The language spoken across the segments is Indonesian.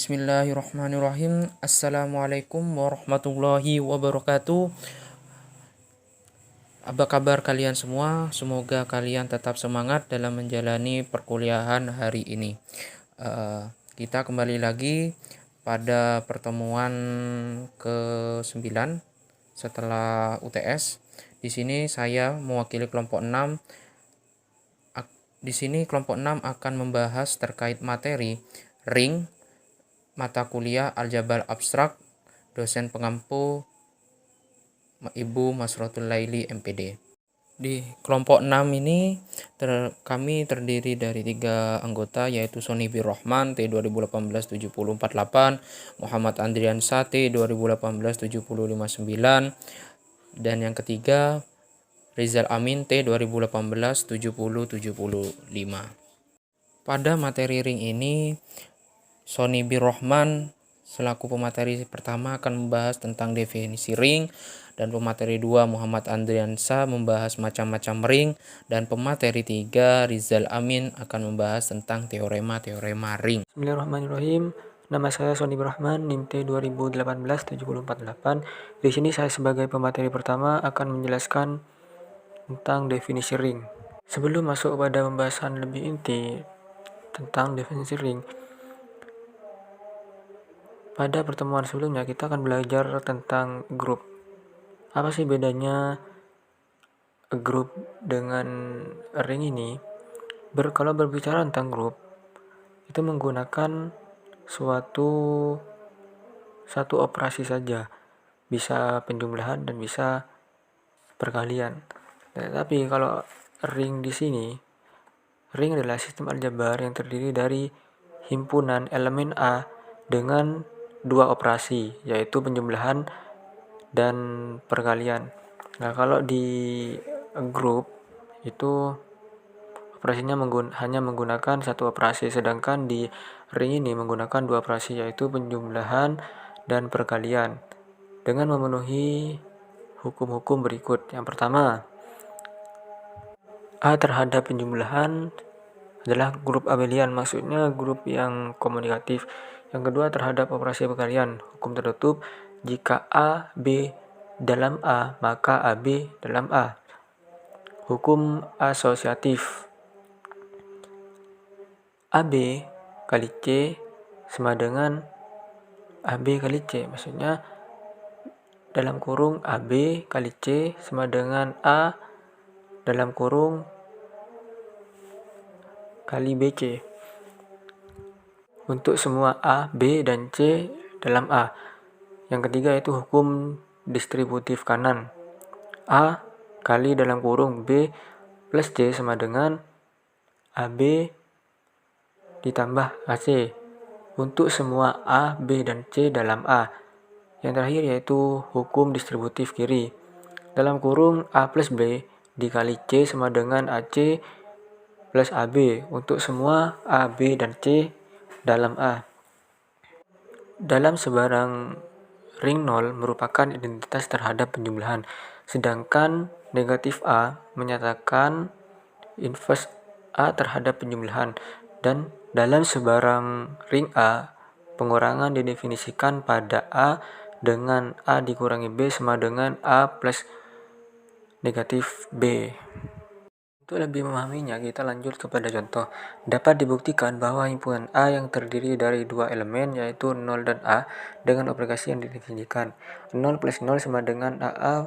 Bismillahirrahmanirrahim. Assalamualaikum warahmatullahi wabarakatuh. Apa kabar kalian semua? Semoga kalian tetap semangat dalam menjalani perkuliahan hari ini. Kita kembali lagi pada pertemuan ke-9 setelah UTS. Di sini saya mewakili kelompok 6. Di sini kelompok 6 akan membahas terkait materi ring mata kuliah Aljabar Abstrak, dosen pengampu Ibu Masrotul Laili MPD. Di kelompok 6 ini kami terdiri dari 3 anggota, yaitu Sony Birrohman T 2018-7048, Muhammad Andriansa T 2018-7059, dan yang ketiga Rizal Amin T 2018-7075. Pada materi ring ini, Sony Birrohman selaku pemateri pertama akan membahas tentang definisi ring, dan pemateri 2 Muhammad Andriansa membahas macam-macam ring, dan pemateri 3 Rizal Amin akan membahas tentang teorema-teorema ring. Bismillahirrahmanirrahim. Nama saya Sony Birrohman, NIM T 2018-7048. Di sini saya sebagai pemateri pertama akan menjelaskan tentang definisi ring. Sebelum masuk pada pembahasan lebih inti tentang definisi ring, pada pertemuan sebelumnya kita akan belajar tentang grup. Apa sih bedanya grup dengan ring ini? Kalau berbicara tentang grup, itu menggunakan satu operasi saja, bisa penjumlahan dan bisa perkalian. Tapi kalau ring di sini, ring adalah sistem aljabar yang terdiri dari himpunan elemen A dengan 2 operasi, yaitu penjumlahan dan perkalian. Nah, kalau di grup itu operasinya hanya menggunakan satu operasi, sedangkan di ring ini menggunakan 2 operasi, yaitu penjumlahan dan perkalian, dengan memenuhi hukum-hukum berikut. Yang pertama, A terhadap penjumlahan adalah grup abelian, maksudnya grup yang komunikatif. Yang kedua, terhadap operasi perkalian, hukum tertutup, jika A, B dalam A, maka AB dalam A. Hukum asosiatif, AB kali C sama dengan AB kali C, maksudnya dalam kurung AB kali C sama dengan A dalam kurung kali BC untuk semua A, B, dan C dalam A. Yang ketiga itu hukum distributif kanan, A kali dalam kurung B plus C sama dengan AB ditambah AC untuk semua A, B, dan C dalam A. Yang terakhir yaitu hukum distributif kiri, dalam kurung A plus B dikali C sama dengan AC plus AB untuk semua A, B, dan C dalam A. Dalam sebarang ring 0 merupakan identitas terhadap penjumlahan, sedangkan negatif A menyatakan inverse A terhadap penjumlahan. Dan dalam sebarang ring A, pengurangan didefinisikan pada A dengan A dikurangi B sama dengan A plus negatif B. Untuk lebih memahaminya, kita lanjut kepada contoh. Dapat dibuktikan bahwa himpunan A yang terdiri dari 2 elemen, yaitu 0 dan A, dengan operasi yang didefinisikan. 0 plus 0 sama dengan A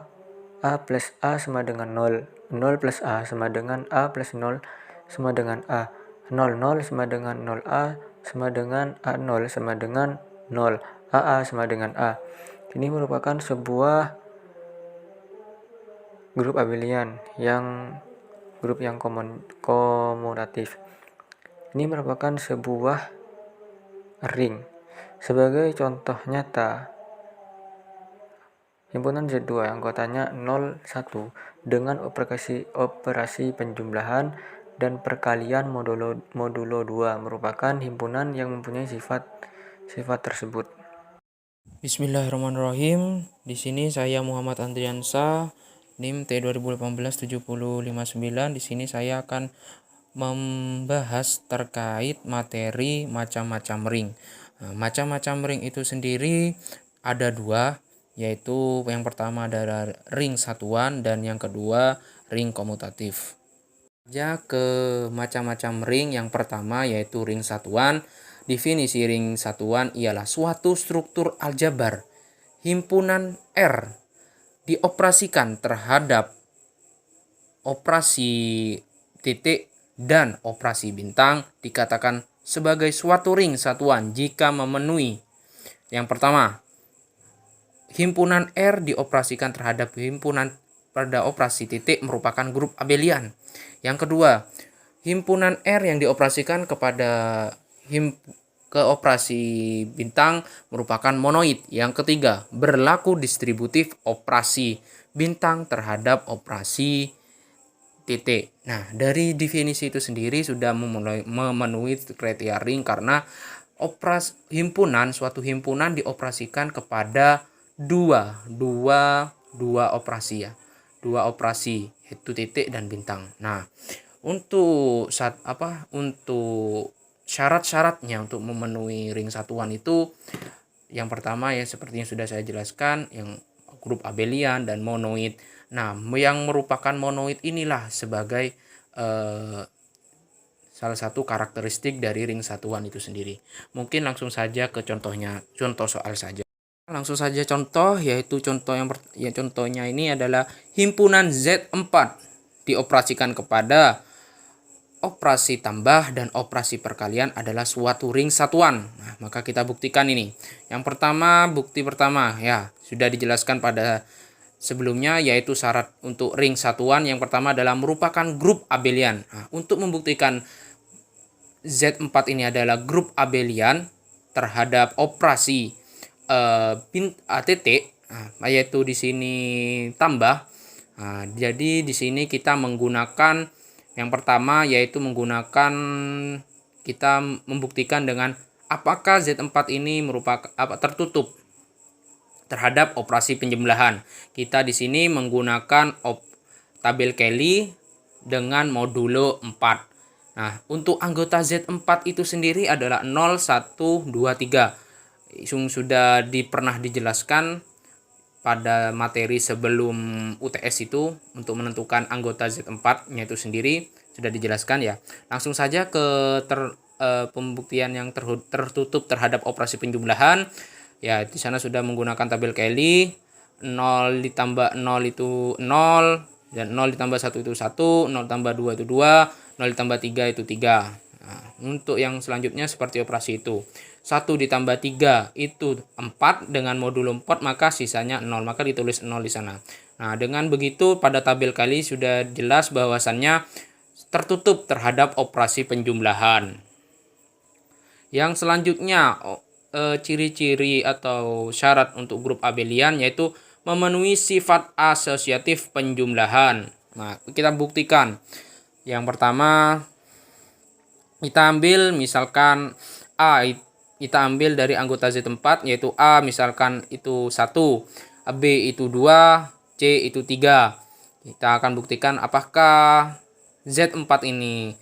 plus A sama dengan 0. 0 plus A sama dengan A plus 0 sama dengan A. 0 sama dengan 0A sama dengan A0 sama dengan 0. AA sama dengan A. Ini merupakan sebuah grup abelian grup yang komutatif. Ini merupakan sebuah ring. Sebagai contoh nyata, himpunan Z2 anggotanya 0, 1 dengan operasi penjumlahan dan perkalian modulo 2 merupakan himpunan yang mempunyai sifat tersebut. Bismillahirrahmanirrahim. Di sini saya Muhammad Andriansa, NIM T 2018-7059. Di sini saya akan membahas terkait materi macam-macam ring. Nah, macam-macam ring itu sendiri ada dua, yaitu yang pertama adalah ring satuan dan yang kedua ring komutatif. Ya, ke macam-macam ring. Yang pertama yaitu ring satuan. Definisi ring satuan ialah suatu struktur aljabar himpunan R dioperasikan terhadap operasi titik dan operasi bintang dikatakan sebagai suatu ring satuan jika memenuhi. Yang pertama, himpunan R dioperasikan terhadap himpunan pada operasi titik merupakan grup abelian. Yang kedua, himpunan R yang dioperasikan kepada ke operasi bintang merupakan monoid. Yang ketiga, berlaku distributif operasi bintang terhadap operasi titik. Nah, dari definisi itu sendiri sudah memenuhi kriteria ring karena suatu himpunan dioperasikan kepada dua operasi ya. Dua operasi yaitu titik dan bintang. Nah, untuk untuk syarat-syaratnya untuk memenuhi ring satuan itu yang pertama ya seperti yang sudah saya jelaskan, yang grup abelian dan monoid. Nah, yang merupakan monoid inilah sebagai salah satu karakteristik dari ring satuan itu sendiri. Mungkin langsung saja ke contohnya, contoh soal saja. Langsung saja contoh, yaitu contohnya ini adalah himpunan Z4 dioperasikan kepada operasi tambah dan operasi perkalian adalah suatu ring satuan. Nah, maka kita buktikan ini. Yang pertama, bukti pertama ya, sudah dijelaskan pada sebelumnya, yaitu syarat untuk ring satuan yang pertama adalah merupakan grup abelian. Nah, untuk membuktikan Z4 ini adalah grup abelian terhadap operasi titik, yaitu di sini tambah. Nah, jadi di sini kita menggunakan yang pertama yaitu kita membuktikan dengan apakah Z4 ini merupakan tertutup terhadap operasi penjumlahan. Kita di sini menggunakan tabel Kelly dengan modulo 4. Nah, untuk anggota Z4 itu sendiri adalah 0, 1, 2, 3. Sudah pernah dijelaskan pada materi sebelum UTS itu untuk menentukan anggota Z4-nya itu sendiri sudah dijelaskan ya. Langsung saja ke pembuktian yang tertutup terhadap operasi penjumlahan. Ya, di sana sudah menggunakan tabel Kelly. 0 ditambah 0 itu 0, dan 0 ditambah 1 itu 1, 0 tambah 2 itu 2, 0 ditambah 3 itu 3. Nah, untuk yang selanjutnya seperti operasi itu. 1 ditambah 3 itu 4 dengan modulo 4, maka sisanya 0, maka ditulis 0 di sana. Nah, dengan begitu pada tabel kali sudah jelas bahwasannya tertutup terhadap operasi penjumlahan. Yang selanjutnya ciri-ciri atau syarat untuk grup abelian yaitu memenuhi sifat asosiatif penjumlahan. Nah, kita buktikan. Yang pertama kita ambil misalkan A, kita ambil dari anggota Z4 yaitu A misalkan itu 1, B itu 2, C itu 3. Kita akan buktikan apakah Z4 ini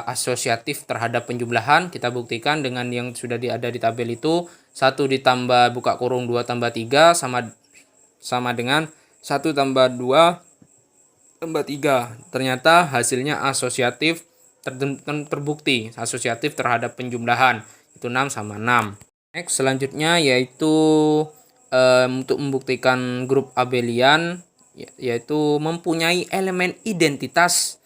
asosiatif terhadap penjumlahan. Kita buktikan dengan yang sudah ada di tabel itu. 1 ditambah buka kurung 2 tambah 3 sama dengan 1 tambah 2 tambah 3. Ternyata hasilnya asosiatif, terbukti asosiatif terhadap penjumlahan. Itu 6 sama 6. Next, selanjutnya yaitu untuk membuktikan grup abelian yaitu mempunyai elemen identitas.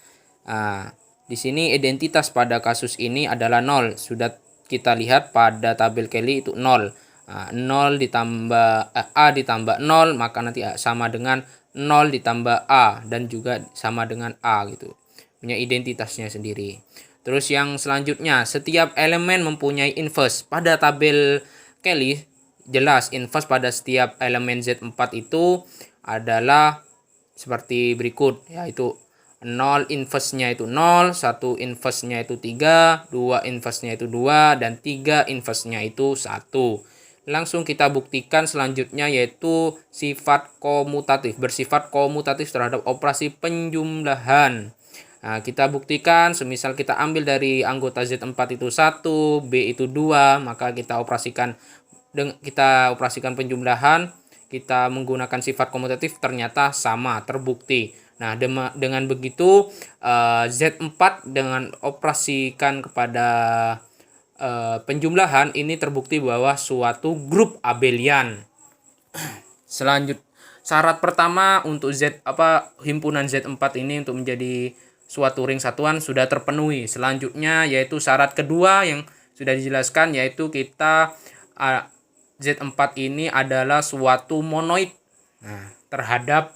Di sini identitas pada kasus ini adalah 0. Sudah kita lihat pada tabel Kelly itu 0. 0 ditambah A ditambah 0, maka nanti sama dengan 0 ditambah A dan juga sama dengan A gitu. Punya identitasnya sendiri. Terus yang selanjutnya, setiap elemen mempunyai inverse. Pada tabel Kelly jelas inverse pada setiap elemen Z4 itu adalah seperti berikut, yaitu 0 inverse-nya itu 0, 1 inverse-nya itu 3, 2 inverse-nya itu 2, dan 3 inverse-nya itu 1. Langsung kita buktikan selanjutnya yaitu sifat komutatif, bersifat komutatif terhadap operasi penjumlahan. Nah, kita buktikan semisal kita ambil dari anggota Z4 itu 1, B itu 2, maka kita operasikan penjumlahan, kita menggunakan sifat komutatif ternyata sama, terbukti. Nah, dengan begitu Z4 dengan operasikan kepada penjumlahan ini terbukti bahwa suatu grup abelian. Syarat pertama untuk himpunan Z4 ini untuk menjadi suatu ring satuan sudah terpenuhi. Selanjutnya yaitu syarat kedua yang sudah dijelaskan, yaitu kita Z4 ini adalah suatu monoid terhadap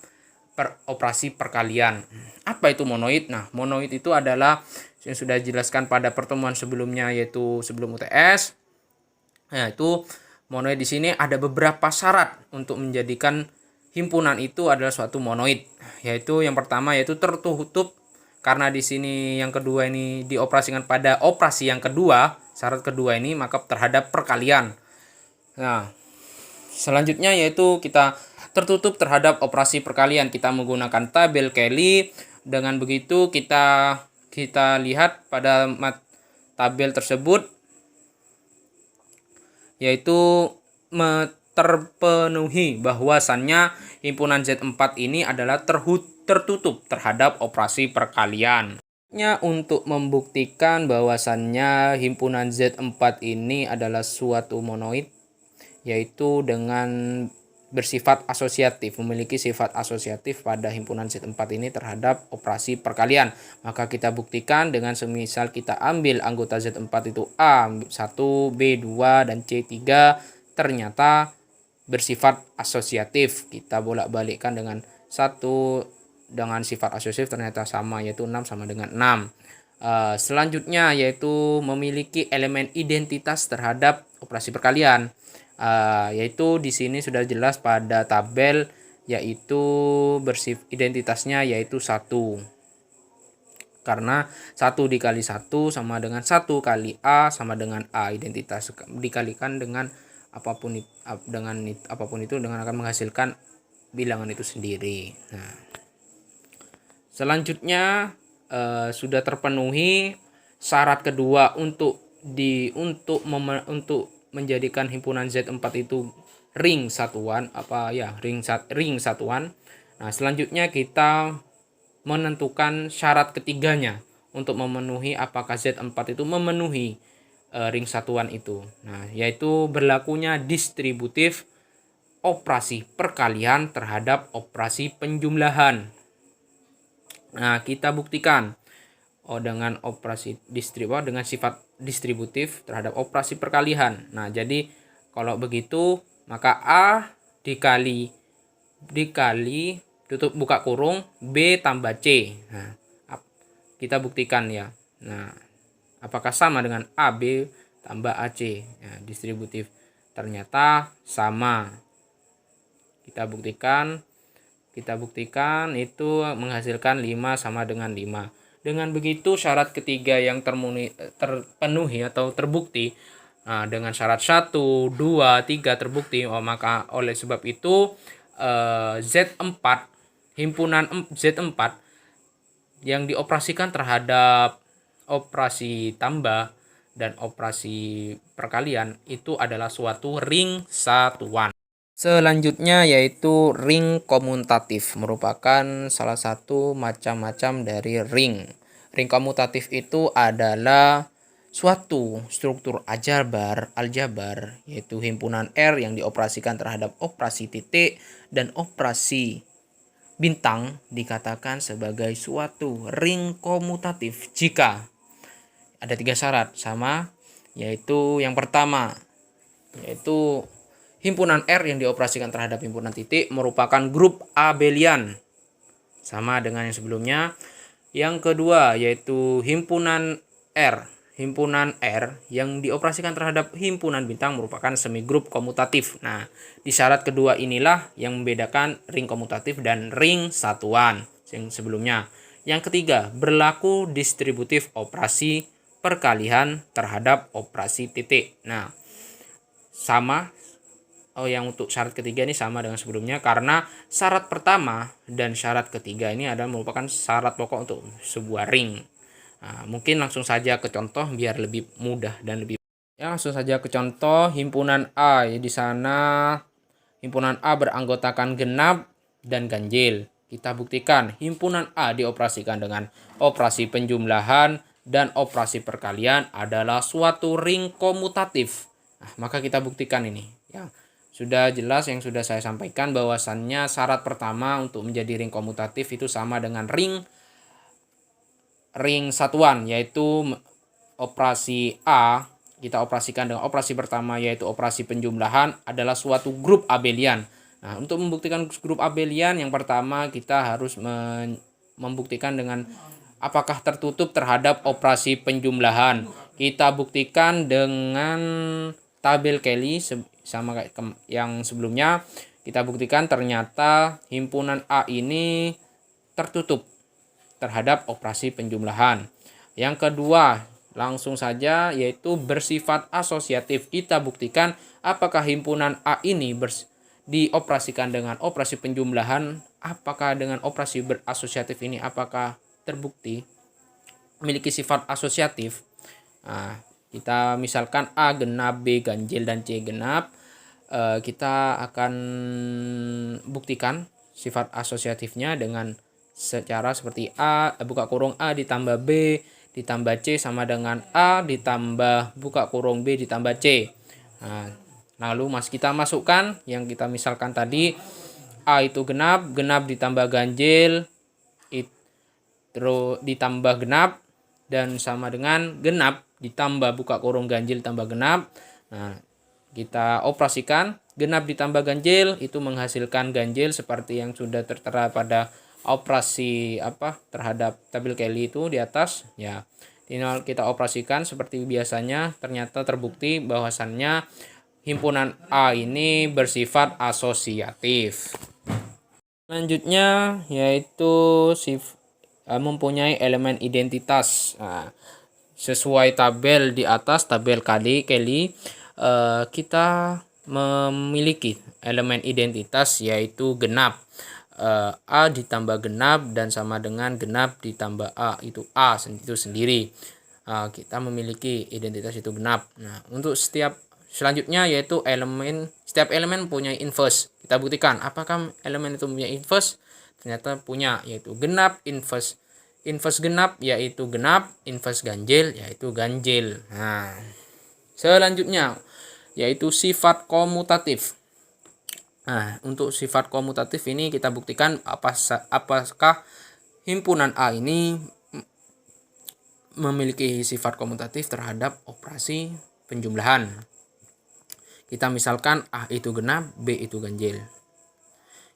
operasi perkalian. Apa itu monoid? Nah, monoid itu adalah yang sudah dijelaskan pada pertemuan sebelumnya, yaitu sebelum UTS. Nah, itu monoid di sini ada beberapa syarat untuk menjadikan himpunan itu adalah suatu monoid. Yaitu yang pertama yaitu tertutup, karena di sini yang kedua ini dioperasikan pada operasi yang kedua, syarat kedua ini maka terhadap perkalian. Nah, selanjutnya yaitu kita tertutup terhadap operasi perkalian. Kita menggunakan tabel Kelly. Dengan begitu kita lihat pada tabel tersebut yaitu terpenuhi bahwasannya himpunan Z4 ini adalah tertutup terhadap operasi perkalian. Untuk membuktikan bahwasannya himpunan Z4 ini adalah suatu monoid, yaitu dengan bersifat asosiatif, memiliki sifat asosiatif pada himpunan Z4 ini terhadap operasi perkalian. Maka kita buktikan dengan semisal kita ambil anggota Z4 itu A1, B2, dan C3 ternyata bersifat asosiatif. Kita bolak-balikkan dengan dengan sifat asosiatif ternyata sama, yaitu 6 sama dengan 6. Selanjutnya yaitu memiliki elemen identitas terhadap operasi perkalian. Yaitu di sini sudah jelas pada tabel, yaitu identitasnya yaitu 1. Karena 1 dikali 1 sama dengan 1 kali A sama dengan A. Identitas dikalikan dengan apapun itu dengan akan menghasilkan bilangan itu sendiri. Nah, selanjutnya sudah terpenuhi syarat kedua untuk menjadikan himpunan Z4 itu ring satuan, ring satuan. Nah, selanjutnya kita menentukan syarat ketiganya untuk memenuhi apakah Z4 itu memenuhi ring satuan itu. Nah, yaitu berlakunya distributif operasi perkalian terhadap operasi penjumlahan. Nah, kita buktikan dengan operasi dengan sifat distributif terhadap operasi perkalian. Nah, jadi kalau begitu maka A dikali tutup buka kurung B tambah C. Nah, kita buktikan ya. Nah, apakah sama dengan AB tambah AC? Nah, distributif ternyata sama. Kita buktikan itu menghasilkan 5 sama dengan 5. Dengan begitu syarat ketiga yang terpenuhi atau terbukti. Nah, dengan syarat 1, 2, 3 terbukti. Maka oleh sebab itu Z4, himpunan Z4 yang dioperasikan terhadap operasi tambah dan operasi perkalian itu adalah suatu ring satuan. Selanjutnya yaitu ring komutatif, merupakan salah satu macam-macam dari ring. Ring komutatif itu adalah suatu struktur aljabar, yaitu himpunan R yang dioperasikan terhadap operasi titik dan operasi bintang dikatakan sebagai suatu ring komutatif jika ada 3 syarat sama, yaitu yang pertama yaitu himpunan R yang dioperasikan terhadap himpunan titik merupakan grup abelian sama dengan yang sebelumnya. Yang kedua yaitu himpunan R yang dioperasikan terhadap himpunan bintang merupakan semigrup komutatif. Nah, di syarat kedua inilah yang membedakan ring komutatif dan ring satuan yang sebelumnya. Yang ketiga, berlaku distributif operasi perkalian terhadap operasi titik. Nah, sama yang untuk syarat ketiga ini sama dengan sebelumnya, karena syarat pertama dan syarat ketiga ini adalah merupakan syarat pokok untuk sebuah ring. Nah, mungkin langsung saja ke contoh biar lebih mudah dan lebih ya, langsung saja ke contoh himpunan A. Ya, di sana himpunan A beranggotakan genap dan ganjil. Kita buktikan himpunan A dioperasikan dengan operasi penjumlahan dan operasi perkalian adalah suatu ring komutatif. Nah, maka kita buktikan ini. Ya, sudah jelas yang sudah saya sampaikan bahwasannya syarat pertama untuk menjadi ring komutatif itu sama dengan ring satuan, yaitu operasi A kita operasikan dengan operasi pertama, yaitu operasi penjumlahan adalah suatu grup abelian. Nah, untuk membuktikan grup abelian yang pertama kita harus membuktikan dengan apakah tertutup terhadap operasi penjumlahan. Kita buktikan dengan tabel Kelly sama kayak yang sebelumnya. Kita buktikan ternyata himpunan A ini tertutup terhadap operasi penjumlahan. Yang kedua, langsung saja yaitu bersifat asosiatif. Kita buktikan apakah himpunan A ini dioperasikan dengan operasi penjumlahan, apakah dengan operasi berasosiatif ini apakah terbukti memiliki sifat asosiatif. Nah, kita misalkan A genap, B ganjil, dan C genap. Kita akan buktikan sifat asosiatifnya dengan secara seperti A buka kurung A ditambah B ditambah C sama dengan A ditambah buka kurung B ditambah C. Nah, lalu kita masukkan yang kita misalkan tadi, A itu genap, genap ditambah ganjil, terus ditambah genap, dan sama dengan genap ditambah buka kurung ganjil tambah genap. Nah, kita operasikan genap ditambah ganjil itu menghasilkan ganjil seperti yang sudah tertera pada operasi terhadap tabel Kelly itu di atas. Ya, tinggal kita operasikan seperti biasanya. Ternyata terbukti bahwasannya himpunan A ini bersifat asosiatif. Selanjutnya yaitu mempunyai elemen identitas. Nah, sesuai tabel di atas, tabel Kelly, kita memiliki elemen identitas yaitu genap. A ditambah genap dan sama dengan genap ditambah A, itu A itu sendiri. Kita memiliki identitas itu genap. Nah, untuk selanjutnya yaitu setiap elemen mempunyai inverse. Kita buktikan apakah elemen itu punya inverse. Ternyata punya, yaitu genap inverse genap yaitu genap, inverse ganjil yaitu ganjil. Nah, selanjutnya yaitu sifat komutatif. Nah, untuk sifat komutatif ini kita buktikan apakah himpunan A ini memiliki sifat komutatif terhadap operasi penjumlahan. Kita misalkan A itu genap, B itu ganjil.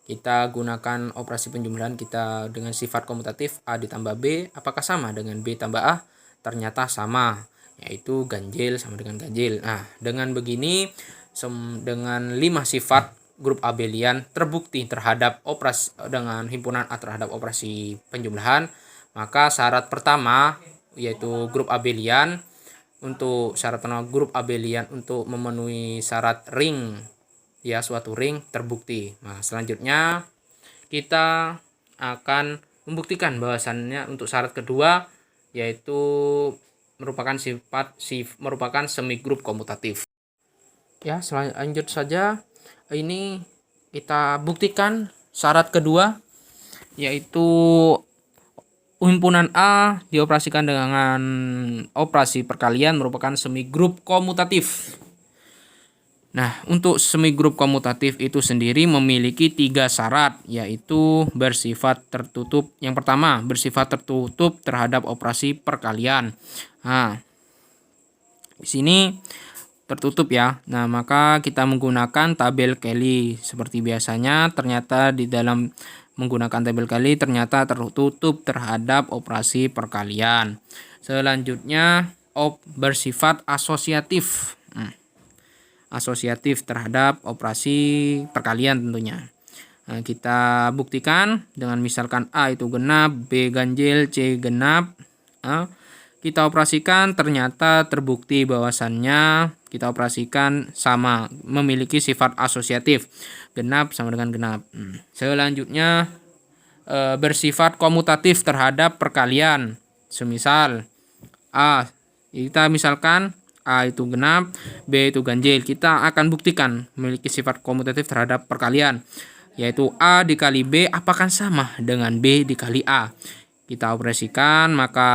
Kita gunakan operasi penjumlahan kita dengan sifat komutatif A ditambah B. Apakah sama dengan B tambah A? Ternyata sama, yaitu ganjil sama dengan ganjil. Nah, dengan begini dengan 5 sifat grup abelian terbukti terhadap operasi dengan himpunan A terhadap operasi penjumlahan, maka syarat pertama yaitu grup abelian untuk memenuhi syarat ring, ya suatu ring terbukti. Nah, selanjutnya kita akan membuktikan bahwasannya untuk syarat kedua yaitu merupakan merupakan semigrup komutatif. Ya, lanjut saja. Ini kita buktikan syarat kedua yaitu himpunan A dioperasikan dengan operasi perkalian merupakan semigrup komutatif. Nah, untuk semigrup komutatif itu sendiri memiliki 3 syarat, yaitu bersifat tertutup. Yang pertama, bersifat tertutup terhadap operasi perkalian. Nah, di sini tertutup ya. Nah, maka kita menggunakan tabel Kelly seperti biasanya. Ternyata di dalam menggunakan tabel Kelly ternyata tertutup terhadap operasi perkalian. Selanjutnya bersifat asosiatif. Asosiatif terhadap operasi perkalian tentunya. Nah, kita buktikan dengan misalkan A itu genap, B ganjil, C genap. Kita operasikan ternyata terbukti bahwasannya kita operasikan sama, memiliki sifat asosiatif. Genap sama dengan genap. Selanjutnya bersifat komutatif terhadap perkalian. Semisal A, kita misalkan A itu genap, B itu ganjil. Kita akan buktikan memiliki sifat komutatif terhadap perkalian, yaitu A dikali B apakah sama dengan B dikali A. Kita operasikan, maka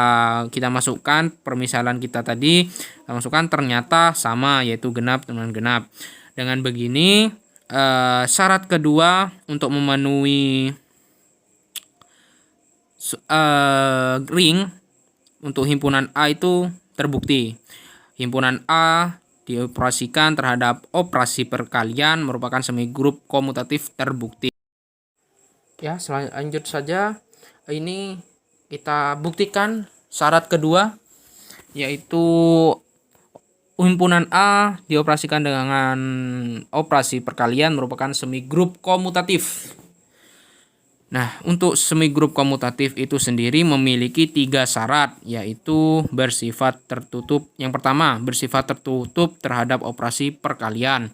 kita masukkan permisalan kita tadi, kita masukkan ternyata sama, yaitu genap dengan genap. Dengan begini syarat kedua untuk memenuhi ring untuk himpunan A itu terbukti. Himpunan A dioperasikan terhadap operasi perkalian merupakan semigrup komutatif terbukti. Ya, lanjut saja. Ini kita buktikan syarat kedua, yaitu himpunan A dioperasikan dengan operasi perkalian merupakan semigrup komutatif. Nah, untuk semigrup komutatif itu sendiri memiliki 3 syarat, yaitu bersifat tertutup. Yang pertama, bersifat tertutup terhadap operasi perkalian.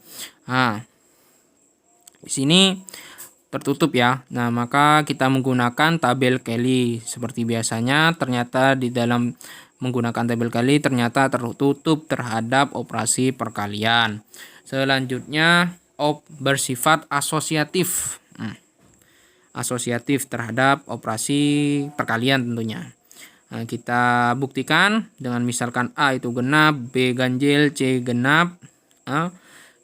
Nah, di sini tertutup ya. Nah, maka kita menggunakan tabel Kelly seperti biasanya. Ternyata di dalam menggunakan tabel Kelly ternyata tertutup terhadap operasi perkalian. Selanjutnya, bersifat asosiatif. Asosiatif terhadap operasi perkalian tentunya. Nah, kita buktikan dengan misalkan A itu genap, B ganjil, C genap. Nah,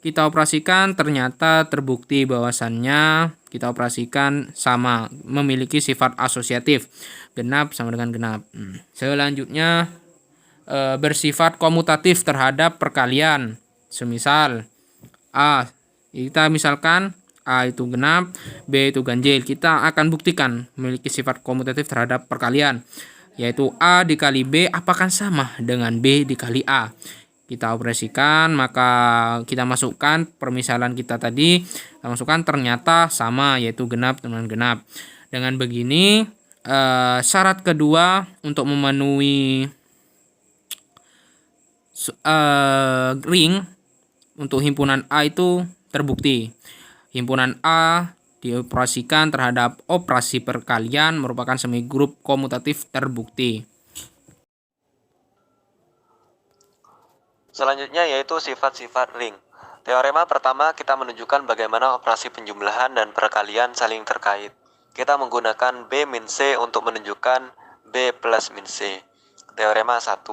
kita operasikan ternyata terbukti bahwasannya kita operasikan sama, memiliki sifat asosiatif. Genap sama dengan genap. Selanjutnya bersifat komutatif terhadap perkalian. Semisal A, kita misalkan A itu genap, B itu ganjil. Kita akan buktikan memiliki sifat komutatif terhadap perkalian, yaitu A dikali B apakah sama dengan B dikali A. Kita operasikan, maka kita masukkan permisalan kita tadi, kita masukkan ternyata sama, yaitu genap dengan genap. Dengan begini syarat kedua untuk memenuhi ring untuk himpunan A itu terbukti. Himpunan A dioperasikan terhadap operasi perkalian merupakan semigrup komutatif terbukti. Selanjutnya yaitu sifat-sifat ring. Teorema pertama kita menunjukkan bagaimana operasi penjumlahan dan perkalian saling terkait. Kita menggunakan B min C untuk menunjukkan B plus min C. Teorema 1.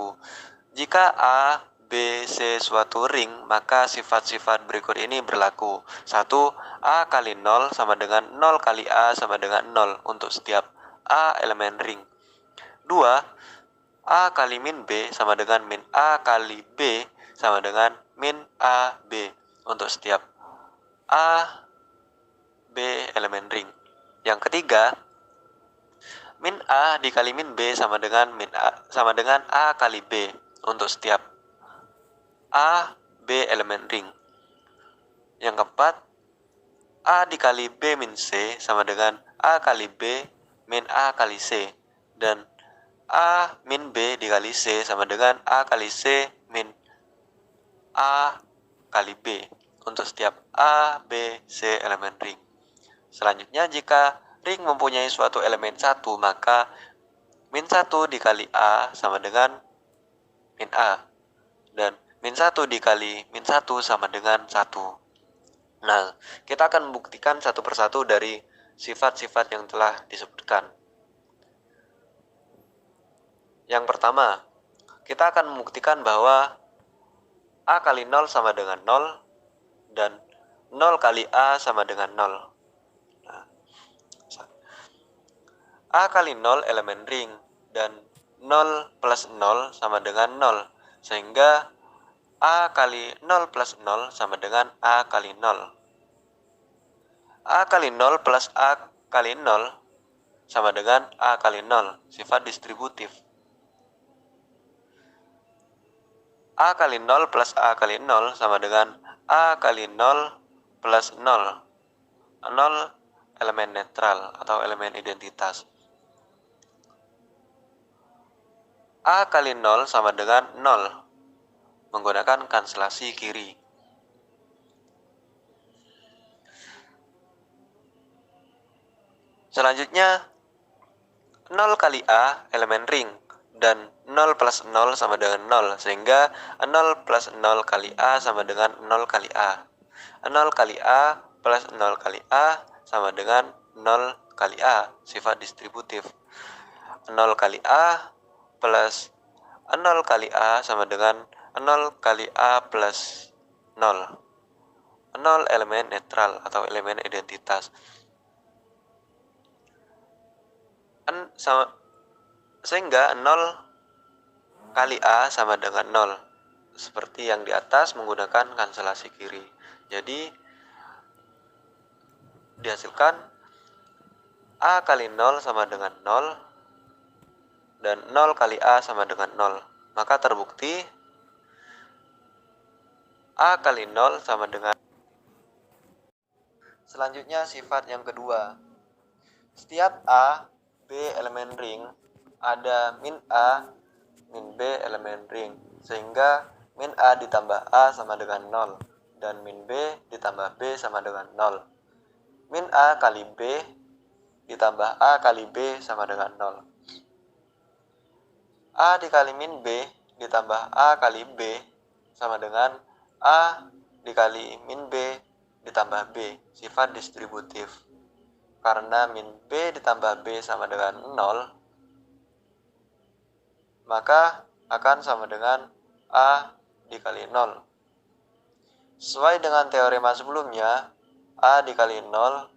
Jika A, B, C suatu ring, maka sifat-sifat berikut ini berlaku. 1. A kali 0 sama dengan 0 kali A sama dengan 0 untuk setiap A elemen ring. 2. A kali min B sama dengan min A kali B sama dengan min A B untuk setiap A, B elemen ring. Yang ketiga, min A dikali min B sama dengan A kali B untuk setiap A, B elemen ring. Yang keempat, A dikali B min C sama dengan A kali B min A kali C. Dan A min B dikali C sama dengan A kali C min A kali B untuk setiap A, B, C elemen ring. Selanjutnya, jika ring mempunyai suatu elemen 1, maka min 1 dikali A sama dengan min A. Dan min 1 dikali min 1 sama dengan 1. Nah, kita akan membuktikan satu persatu dari sifat-sifat yang telah disebutkan. Yang pertama, kita akan membuktikan bahwa A kali 0 sama dengan 0 dan 0 kali A sama dengan 0. Nah, A kali 0 elemen ring dan 0 plus 0 sama dengan 0. Sehingga A kali 0 plus 0 sama dengan A kali 0. A kali 0 plus A kali 0 sama dengan A kali 0, sifat distributif. A kali 0 plus A kali 0 sama dengan A kali 0 plus 0. 0 elemen netral atau elemen identitas. A kali 0 sama dengan 0. menggunakan kanselasi kiri. Selanjutnya, 0 kali A elemen ring, dan 0 plus 0 sama dengan 0, sehingga 0 plus 0 kali A sama dengan 0 kali A. 0 kali A plus 0 kali A sama dengan 0 kali A, sifat distributif. 0 kali A plus 0 kali A sama dengan 0 kali A plus 0. 0 elemen netral atau elemen identitas. Sehingga 0 kali A sama dengan 0. Seperti yang di atas menggunakan kanselasi kiri. Jadi dihasilkan A kali 0 sama dengan 0 dan 0 kali A sama dengan 0. Maka terbukti A kali 0 sama dengan. Selanjutnya sifat yang kedua. Setiap A, B elemen ring, ada min A, min B elemen ring, sehingga min A ditambah A sama dengan 0, dan min B ditambah B sama dengan 0. Min A kali B ditambah A kali B sama dengan 0. A dikali min B ditambah A kali B sama dengan A dikali min B ditambah B, sifat distributif. Karena min B ditambah B sama dengan 0, maka akan sama dengan A dikali 0. Sesuai dengan teorema sebelumnya, A dikali 0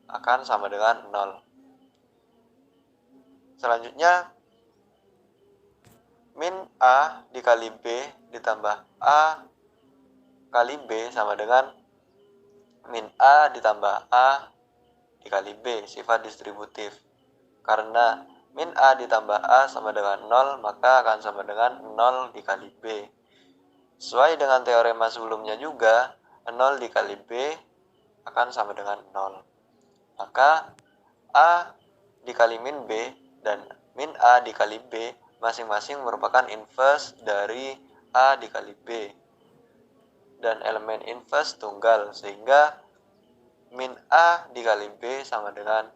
akan sama dengan 0. Selanjutnya, min A dikali B ditambah A kali B sama dengan min A ditambah A dikali B, sifat distributif. Karena min A ditambah A sama dengan 0, maka akan sama dengan 0 dikali B. Sesuai dengan teorema sebelumnya juga, 0 dikali B akan sama dengan 0. Maka A dikali min B dan min A dikali B masing-masing merupakan inverse dari A dikali B. Dan elemen inverse tunggal, sehingga min A dikali B sama dengan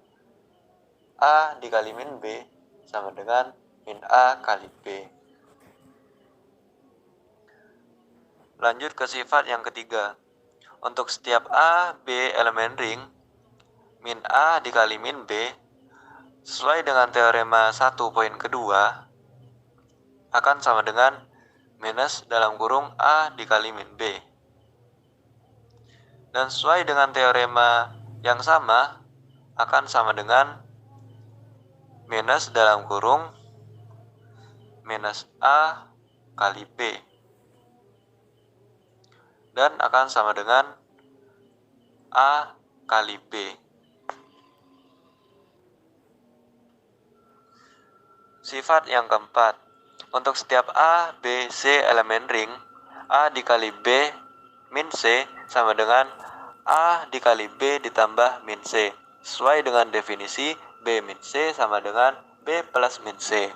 A dikali min B sama dengan min A kali B. Lanjut ke sifat yang ketiga. Untuk setiap A, B elemen ring, min A dikali min B, sesuai dengan teorema 1 poin kedua, akan sama dengan minus dalam kurung A dikali min B. Dan sesuai dengan teorema yang sama, akan sama dengan minus dalam kurung minus A kali B. Dan akan sama dengan A kali B. Sifat yang keempat. Untuk setiap A, B, C elemen ring, A dikali B min C sama dengan A dikali B ditambah min C. Sesuai dengan definisi, B min C sama dengan B plus min C.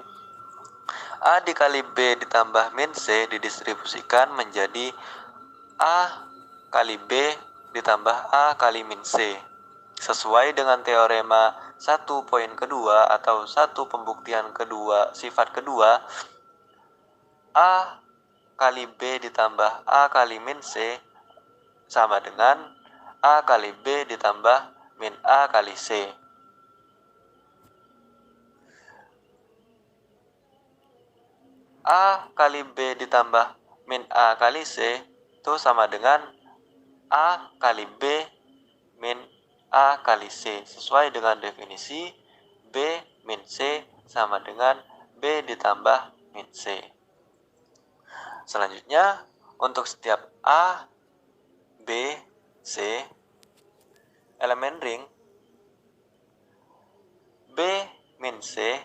A dikali B ditambah min C didistribusikan menjadi A kali B ditambah A kali min C. Sesuai dengan teorema 1 poin kedua atau 1 pembuktian kedua, sifat kedua, A kali B ditambah A kali min C sama dengan A kali B ditambah min A kali C. A kali B ditambah min A kali C itu sama dengan A kali B min A kali C. Sesuai dengan definisi, B min C sama dengan B ditambah min C. Selanjutnya, untuk setiap A, B, C elemen ring, B min C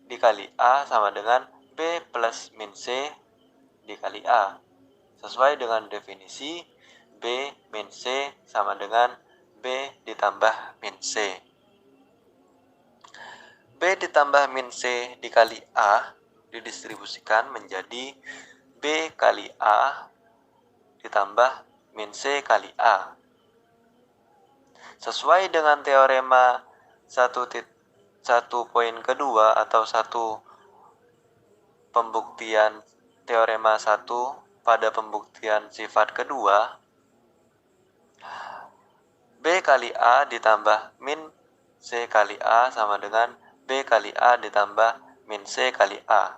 dikali A sama dengan B plus min C dikali A. Sesuai dengan definisi, B min C sama dengan B ditambah min C. B ditambah min C dikali A didistribusikan menjadi B B kali A ditambah min C kali A. Sesuai dengan teorema 1 poin kedua atau satu pembuktian teorema 1 pada pembuktian sifat kedua, B kali A ditambah min C kali A sama dengan B kali A ditambah min C kali A.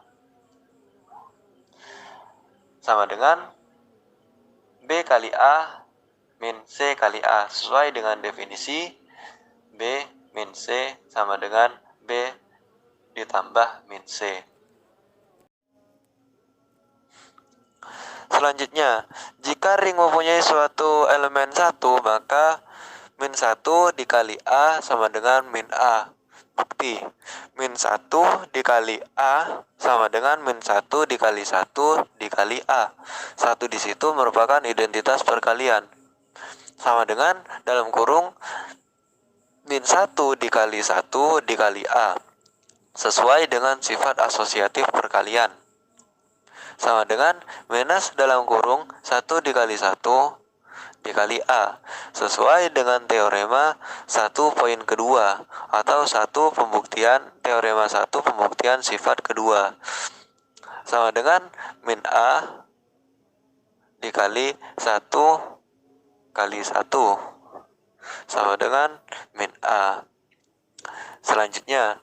Sama dengan B kali A min C kali A. Sesuai dengan definisi, B min C sama dengan B ditambah min C. Selanjutnya, jika ring mempunyai suatu elemen 1, maka min 1 dikali A sama dengan min A. Bukti, min 1 dikali A sama dengan min 1 dikali 1 dikali A. 1 di situ merupakan identitas perkalian. Sama dengan dalam kurung min 1 dikali 1 dikali A. Sesuai dengan sifat asosiatif perkalian. Sama dengan minus dalam kurung 1 dikali 1 dikali A. Sesuai dengan teorema 1 poin kedua atau teorema 1 pembuktian sifat kedua. Sama dengan min A dikali 1 kali 1 sama dengan min A. Selanjutnya,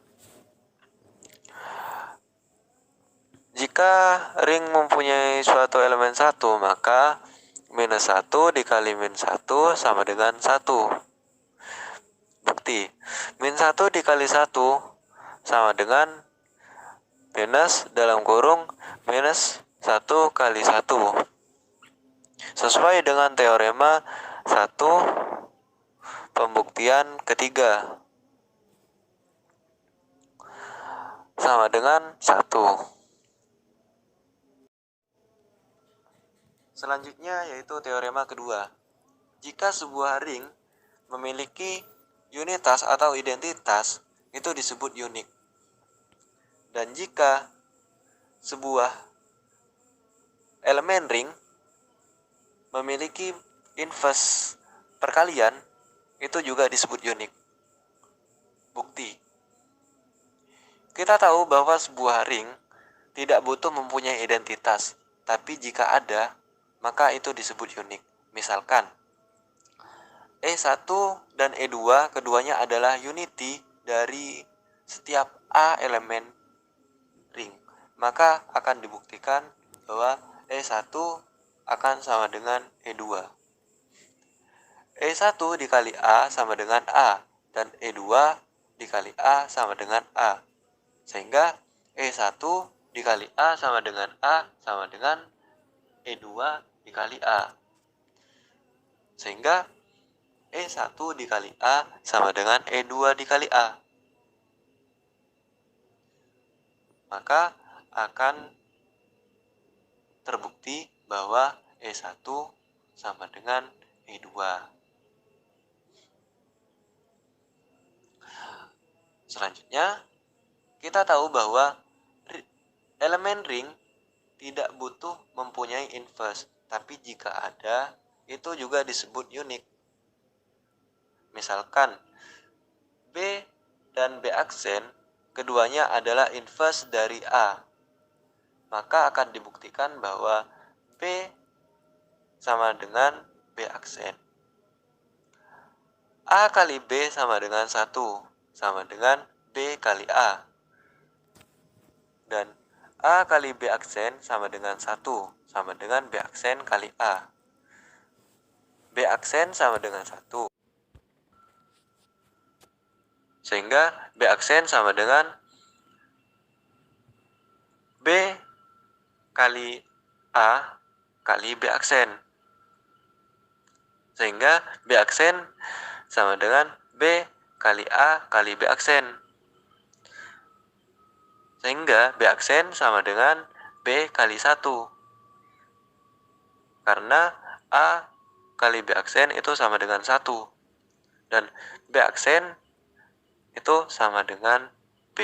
jika ring mempunyai suatu elemen 1, maka minus 1 dikali min 1 sama dengan 1. Bukti, min 1 dikali 1 sama dengan minus dalam kurung minus 1 kali 1. Sesuai dengan teorema 1 pembuktian ketiga. Sama dengan 1. Selanjutnya yaitu teorema kedua. Jika sebuah ring memiliki unitas atau identitas, itu disebut unik. Dan jika sebuah elemen ring memiliki inverse perkalian, itu juga disebut unik. Bukti, kita tahu bahwa sebuah ring tidak butuh mempunyai identitas, tapi jika ada, maka itu disebut unik. Misalkan, E1 dan E2 keduanya adalah unity dari setiap A elemen ring. Maka akan dibuktikan bahwa E1 akan sama dengan E2. E1 dikali A sama dengan A, dan E2 dikali A sama dengan A. Sehingga E1 dikali A sama dengan A sama dengan E2 dikali A. Sehingga E1 dikali A sama dengan E2 dikali A. Maka akan terbukti bahwa E1 sama dengan E2. Selanjutnya, kita tahu bahwa elemen ring tidak butuh mempunyai inverse, tapi jika ada, itu juga disebut unik. Misalkan, B dan B aksen keduanya adalah inverse dari A. Maka akan dibuktikan bahwa B sama dengan B aksen. A kali B sama dengan 1, sama dengan B kali A. Dan A kali B aksen sama dengan 1, sama dengan B aksen kali A. B aksen sama dengan 1. Sehingga B aksen sama dengan B kali A kali B aksen. Sehingga B aksen sama dengan B kali A kali B aksen. Sehingga B aksen sama dengan B kali 1. Karena A kali B aksen itu sama dengan 1. Dan B aksen itu sama dengan B.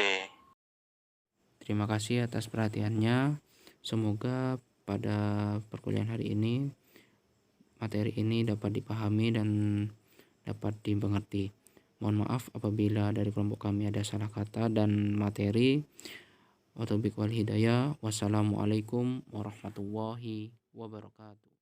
Terima kasih atas perhatiannya. Semoga pada perkuliahan hari ini materi ini dapat dipahami dan dapat dimengerti. Mohon maaf apabila dari kelompok kami ada salah kata dan materi. Wa taufiq wal hidayah. Wassalamualaikum warahmatullahi wabarakatuh.